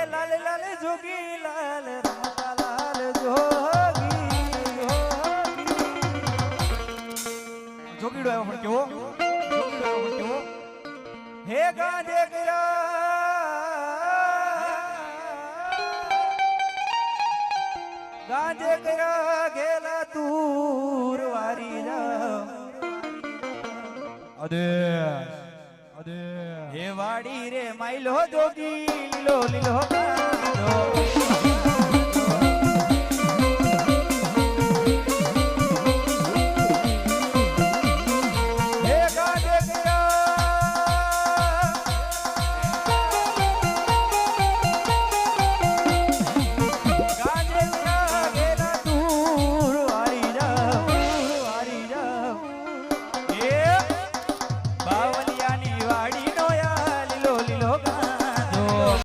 લાલ લાલ જોગી લાલ રમતા લાલ જોગી જોગીડો આવ્યો પણ કેવો જોગીડો આવ્યો પણ કેવો હે ગાંધે ગાંધે કર્યા ગેલા તુર વારી જા આદેશ આદેશ હે વાડી રે માઈલો જોગી લીલો લીલો કાંદો